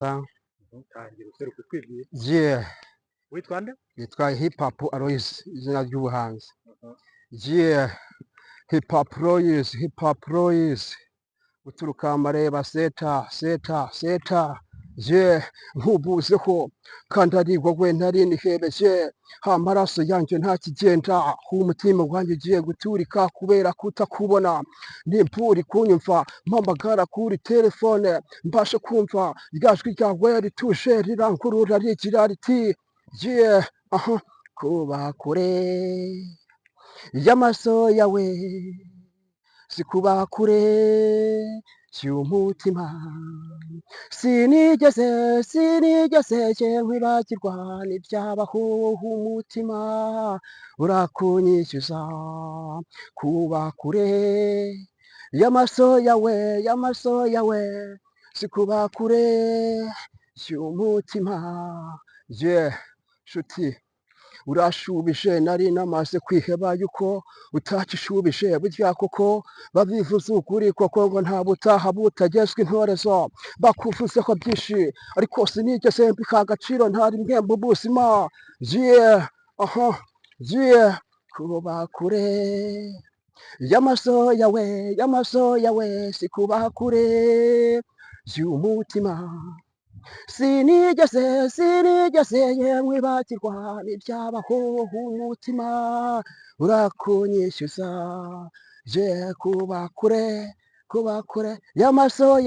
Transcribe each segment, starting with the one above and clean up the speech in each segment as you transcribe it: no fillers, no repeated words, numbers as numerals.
Tangira useruka twibwira. Yeah. Witwa nde? Yitwa Hip Hop Aloys, izina ry'ubuhanzi. Yeah. Hip Hop Aloys, Hip Hop Aloys. Uturuka Mareba seta. Yeah. Nkubuzeho kandi arigwa gwe ntari nihebeje. Amaraso yanjye nta kigenda, umutima wanjye ugiye guturika kubera kutakubona. Nimpuri kunyumva mpamagara kuri telefone, mbashe kumva ryajwi ryawe rituje rirankurura rigira riti yeah, kuba kure y'amaso yawe, sikuba kure y'umutima, sinigeze nkwibagirwa n'ibyabaho, umutima urakunyishyuza. Kuba kure y'amaso yawe, sikuba kure y'umutima. Yeah, shuti urashubije, nari namaze kwiheba yuko utakishubije. Burya koko babivuze ukuri koko ngo nta butaha butagezwe intorezo. Bakuvuzeho byinshi ariko sinigeze mbika agaciro, ntari mwe mu buzima. Yeah, yeah. Kuba kure y'amaso yawe, sikuba kure y'umutima, sinigeze nkwibagirwa n'ibyabaho, umutima urakunyishyuza. Je kuba kure y'amaso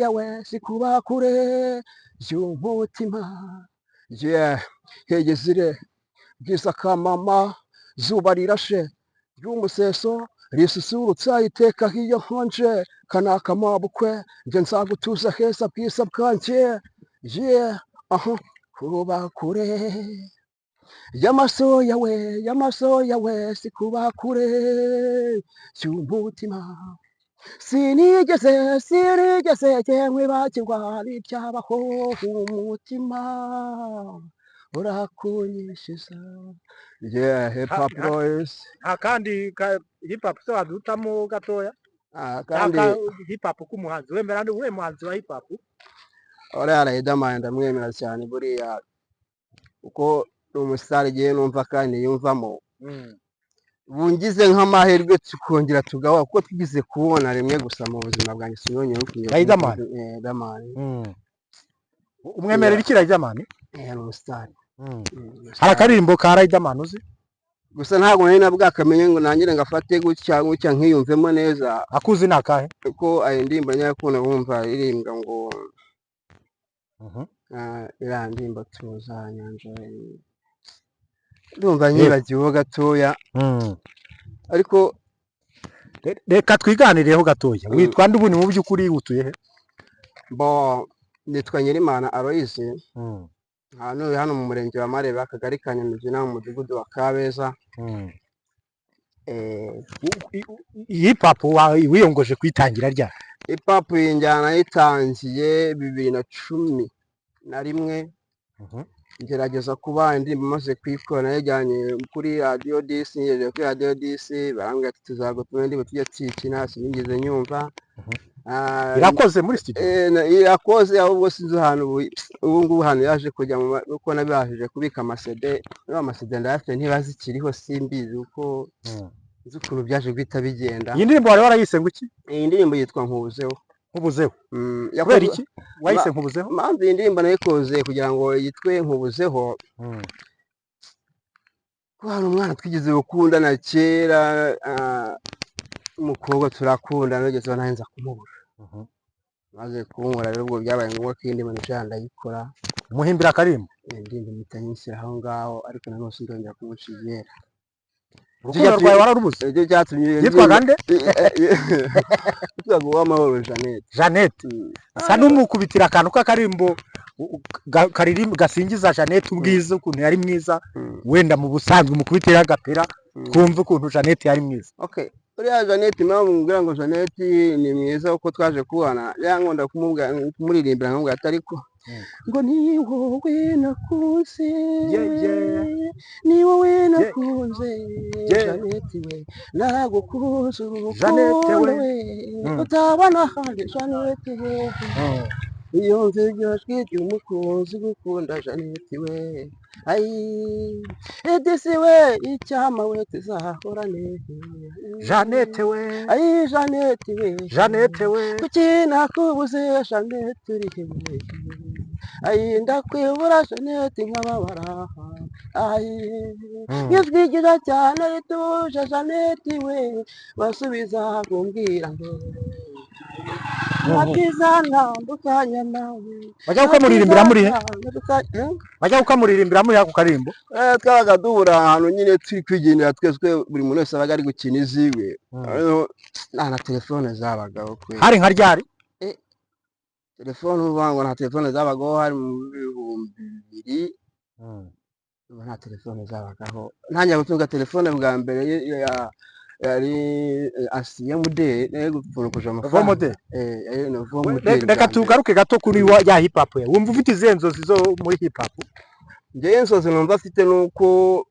yawe, sikuba kure y'umutima. Yeah, hegezire bwiza kamama, zuba rirashe ry'umuseso risusurutsa iteka hiyo nkonje, kanaka mabukwe nje nzagutuza heza bwiza bwanjye. Yeah, kuba kure y'amaso yawe, sikuba kure y'umutima, sinigeze nkwibagirwa n'ibyabaho, umutima urakunyishyuza. Yeah, Hip Hop Aloys. Kandi hip hop so adutamo gatoya. Kandi hip hop k'umuhanzi wemera ndi we muhanzi wa hip hop. Ora Riderman ndamwemera cyane buriya uko umusitari giye numva kandi yumvamo. Bungize nk'amahirwe tukongera tugawa kuko twigize kubona rimwe gusa mu buzima bwanjye, sinongeye kunyura Riderman. Umwemerera iki Riderman? Umusitari. Hari akaririmbo ka Riderman uzi? Gusa ntabwo nari nabwakamenye ngo nangire ngafate gutya nkiyumvemo neza. Akuzi nakahe? Kuko ayo ndirimbo nyakunda bumva iririmbwa ngo iriya ndirimbo tuza nyanja, ndumva nyibagiwe gatoya. Ariko reka twiganireho gatoya. Witwa nde ubundi mu by'ukuri utuye he? Nitwa Nyirimana Aloys. Hano mu murenge wa Mareba, akagari ka Nyamugina, mu mudugudu wa Kabeza. Hip hop wiyongoje kwitangira ryari? Hip hop injyana yitangiye 2011. Ngerageza kuba indirimbo maze kwikora, najyanye kuri Radio DC, barambwira ati tuzagutuma indirimbo tujya twikina, sinigeze nyumva. Irakoze muri studio? Irakoze, ahubwo sinzi ahantu ubu ngubu hano yaje kujya uko nabashije kubika amasede. Amasede ndayafite ntibazikiriho, simbizi uko nzi ukuntu byaje guhita bigenda. Iyi ndirimbo wari warayise ngo iki? Iyi ndirimbo yitwa Nkubuzeho. Kubera iki wayise Nkubuzeho? Mpamvu iyi ndirimbo nayikoze kugira ngo yitwe Nkubuzeho, ko hari umwana twigize gukundana kera, umukobwa turakundana, nageze naho nza kumubura. Maze kunkora rero ubwo byabaye ngombwa ko indirimbo nshya ndayikora. Umuhimbira akarimbo? Indirimbo mpita nyishyira aho ngaho, ariko nanone sindongera kumucigera. Urukundo rwawe wararubuze? Ibyo byatumye yitwaga nde? Yitwaga Uwamahoro Jeannette. Asa n'umukubitira akantu k'akarimbo karirimbo gasingiza Jeannette ubwiza ukuntu yari mwiza, wenda mu busanzwe mukubitira agapera twumva ukuntu Jeannette yari mwiza. Okay, uriya Jeannette mpamvu mbwira ngo Jeannette ni mwiza uko twaje kubana, yankunda kumuririmbira nkamubwira ati ariko ngo ni wowe nakunze, ni wowe nakunze, Jeannette we naragukunze urukundo we utabona ahandi, Jeannette we. iyo nzi iryo jwi ry'umukunzi gukunda Jeannette we ayi edisi we icyama we tuzahorane Jeannette we ayi Jeannette we Jeannette we kuki nakubuze Jeannette uri hehe ayi ndakwibura Jeannette nkababara ayi ijwi ryiza cyane rituje Jeannette we basubiza kumbwira ngo Matizana ndukanya nawe bajya ukamuririmbira muri he bajya ukamuririmbira muri ako karimbo twabaga duhura ahantu nyine turi kwigendera twese buri muntu wese abaga ari gukina iziwe nta na telefone zabagaho hari nka ryari telefone uvuga ngo nta telefone zabagaho hari mu 2000 nta telefone zabagaho ntangiye gutunga telefone bwa mbere yari asiye mude gupfurukuje amafaranga reka tugaruke gato kuri ya hip hop wumva ufite izenzozi zo muri hip hop njye inzozi numva afite nuko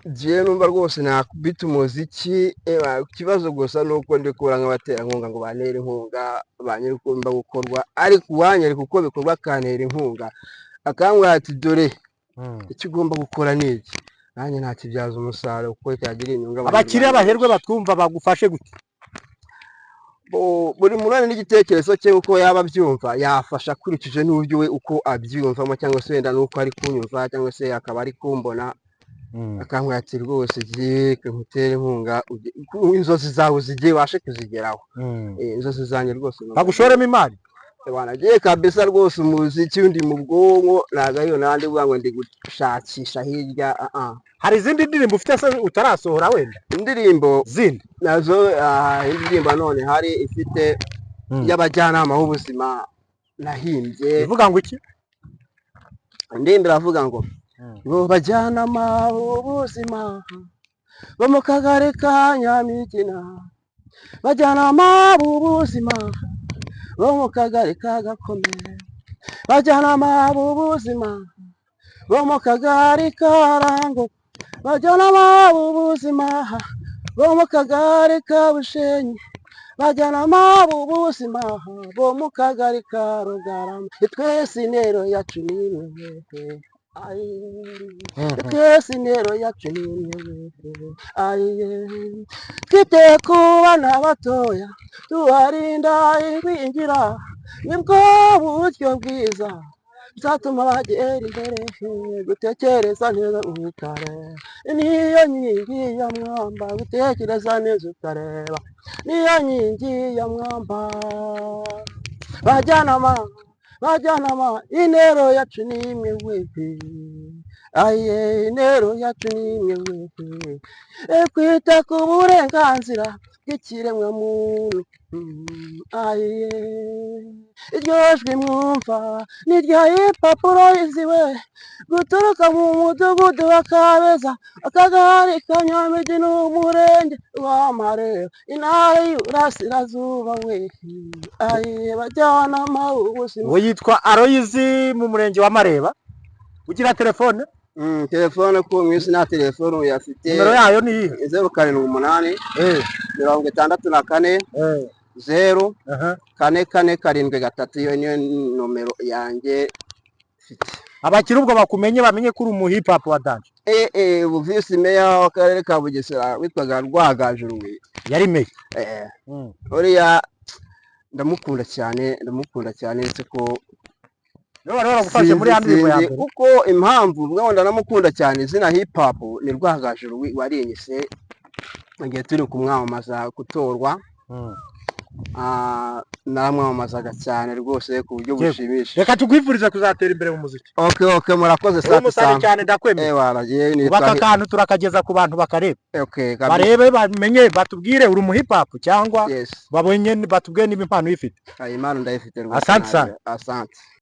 je numva rwose nakubita umuziki ikibazo gusa nuko ndi kubura nk'abaterankunga ngo bantere inkunga banyere kumba gukorwa ariko uwanyere kuko bikorwa kantera inkunga akangwa ati dore icyo ugomba gukora niki nanjye nta kibyaza umusaruro kuko cyagira inyungu abakiriya baherwe batwumva bagufashe gute buri muntu n'igitekerezo cye uko yaba abyumva yafasha akurikije n'uburyo we uko abyumvamo cyangwa se wenda nuko ari kunyumva cyangwa se akaba ari kumbona akangwa ati rwose giye nkutere inkunga inzozi zawe zigiye washe kuzigeraho inzozi zanjye rwose bagushoremo imari wanagiye kabisa rwose umuziki undi mu bwonko naga yo nandi bwa ngo ndi gushakisha hirya hari izindi ndirimbo ufite se utarasohora wenda indirimbo zindi nazo indirimbo none hari ifite y'abajyanama b'ubuzima nahimbye ivuga ngo iki indirimbo iravuga ngo bo bajyanama b'ubuzima bo mu kagari ka Nyamigina bajyanama b'ubuzima bo mu kagari ka Gakome bajyanama b'ubuzima bo mu kagari ka Rango bajyanama b'ubuzima bo mu kagari ka Bushenyi bajyanama b'ubuzima bo mu kagari ka Rugarama twese intero yacu ni imwe twese intero yacu ni imwe twite ku bana batoya tubarinda igwingira nibwo buryo bwiza bizatuma bagera imbere gutekereza neza ukare niyo nkingi ya mwamba gutekereza neza ukareba niyo nkingi ya mwamba bajyanama intero yacu ni imwe wehe aye intero yacu ni imwe wehe kwita ku burenganzira bw'ikiremwa muntu aye iryo jwi mwumva ni rya ipapuro iziwe guturuka mu mudugudu wa Kabeza akagari ka Nyamigina umurenge wa Mareba intara y'Iburasirazuba wehe aye bajyanama ubuzima we yitwa Aloyizi mu murenge wa Mareba ugira telefone telefone ko mwisi na telefone uyafite numero yayo ni 078 64 0 4 4 7 iyo niyo nomero yanjye mfite abakiri ubwo bakumenye bamenye kuri umu hip hop wa dance Visi meya w'akarere ka Bugesera witwaga Rwagajuru yari meya uriya ndamukunda cyane ndetse ko gufashe muri ndirimbo ya mbere uko impamvu bwo ndanamukunda cyane izina hip hop ni Rwagajuru warinyise ngiye turi kumwamamaza gutorwa naramwamamazaga cyane rwose ku buryo bushimisha reka tugwifurize kuzatera imbere mu muziki okay murakoze cyane ndakwemeye baka kantu turakageza ku bantu bakareba barebe bamenye batubwire uri mu hip hop cyangwa babonye batubwire niba impano uyifite impano ndayifite rwose asante